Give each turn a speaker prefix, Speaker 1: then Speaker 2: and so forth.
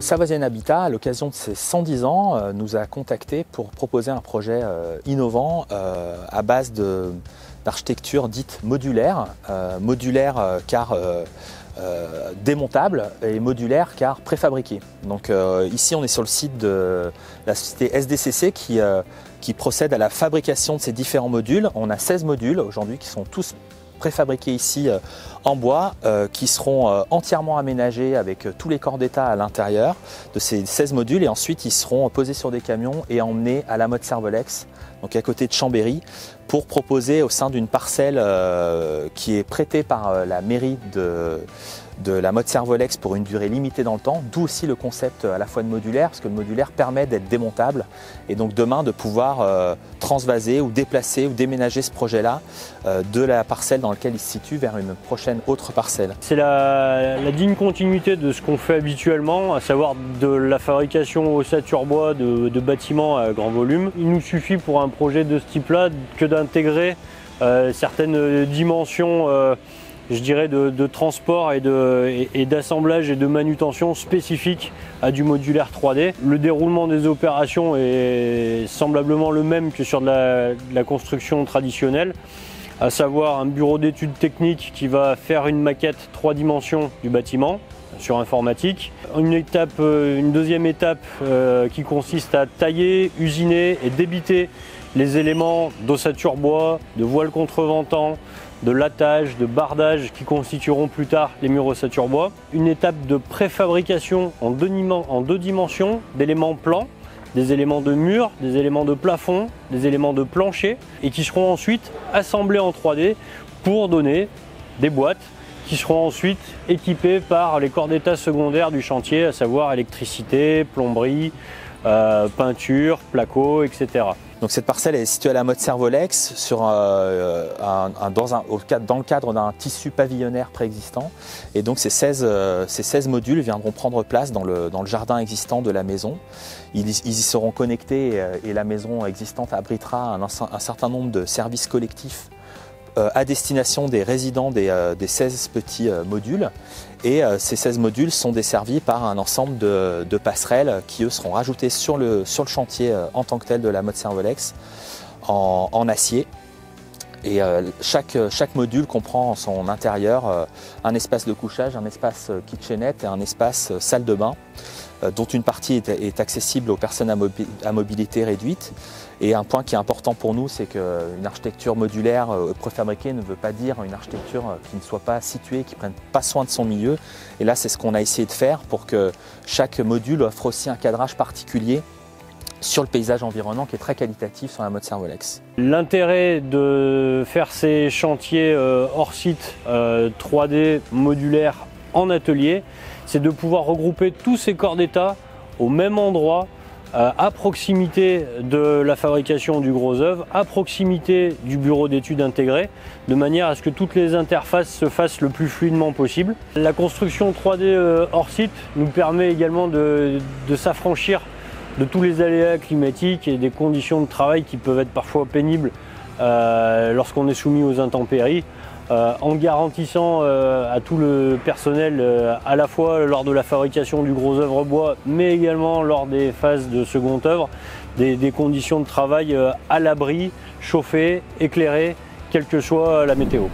Speaker 1: Savoisienne Habitat, à l'occasion de ses 110 ans, nous a contactés pour proposer un projet innovant à base d'architecture dite modulaire. Modulaire car démontable et modulaire car préfabriqué. Donc ici on est sur le site de la société SDCC qui procède à la fabrication de ces différents modules. On a 16 modules aujourd'hui qui sont tous préfabriqués ici en bois, qui seront entièrement aménagés avec tous les corps d'état à l'intérieur de ces 16 modules, et ensuite ils seront posés sur des camions et emmenés à la Motte Servolex, donc à côté de Chambéry, pour proposer au sein d'une parcelle qui est prêtée par la mairie de la Motte Servolex pour une durée limitée dans le temps, d'où aussi le concept à la fois de modulaire, parce que le modulaire permet d'être démontable et donc demain de pouvoir transvaser ou déplacer ou déménager ce projet-là de la parcelle dans laquelle il se situe vers une prochaine autre parcelle.
Speaker 2: C'est la digne continuité de ce qu'on fait habituellement, à savoir de la fabrication ossature bois de bâtiments à grand volume. Il nous suffit pour un projet de ce type-là que d'intégrer certaines dimensions je dirais de transport et d'assemblage et de manutention spécifiques à du modulaire 3D. Le déroulement des opérations est semblablement le même que sur de la construction traditionnelle, à savoir un bureau d'études techniques qui va faire une maquette 3 dimensions du bâtiment sur informatique. Une deuxième étape qui consiste à tailler, usiner et débiter les éléments d'ossature bois, de voile contreventant, de lattage, de bardage qui constitueront plus tard les murs ossature bois. Une étape de préfabrication en deux dimensions d'éléments plans, des éléments de mur, des éléments de plafond, des éléments de plancher, et qui seront ensuite assemblés en 3D pour donner des boîtes qui seront ensuite équipées par les corps d'état secondaires du chantier, à savoir électricité, plomberie, peinture, placo, etc.
Speaker 1: Donc cette parcelle est située à la Motte Servolex dans le cadre d'un tissu pavillonnaire préexistant, et donc ces 16 modules viendront prendre place dans le jardin existant de la maison. Ils y seront connectés et la maison existante abritera un certain nombre de services collectifs à destination des résidents des 16 petits modules, et ces 16 modules sont desservis par un ensemble de passerelles qui eux seront rajoutées sur le chantier en tant que tel de la Motte Servolex en acier. Et chaque module comprend en son intérieur un espace de couchage, un espace kitchenette et un espace salle de bain, dont une partie est accessible aux personnes à mobilité réduite. Et un point qui est important pour nous, c'est qu'une architecture modulaire préfabriquée ne veut pas dire une architecture qui ne soit pas située, qui ne prenne pas soin de son milieu. Et là, c'est ce qu'on a essayé de faire pour que chaque module offre aussi un cadrage particulier sur le paysage environnant qui est très qualitatif sur la Motte Servolex.
Speaker 2: L'intérêt de faire ces chantiers hors site 3D modulaires en atelier, c'est de pouvoir regrouper tous ces corps d'état au même endroit, à proximité de la fabrication du gros œuvre, à proximité du bureau d'études intégré, de manière à ce que toutes les interfaces se fassent le plus fluidement possible. La construction 3D hors site nous permet également de s'affranchir de tous les aléas climatiques et des conditions de travail qui peuvent être parfois pénibles lorsqu'on est soumis aux intempéries, en garantissant à tout le personnel, à la fois lors de la fabrication du gros œuvre bois, mais également lors des phases de second œuvre, des conditions de travail à l'abri, chauffées, éclairées, quelle que soit la météo.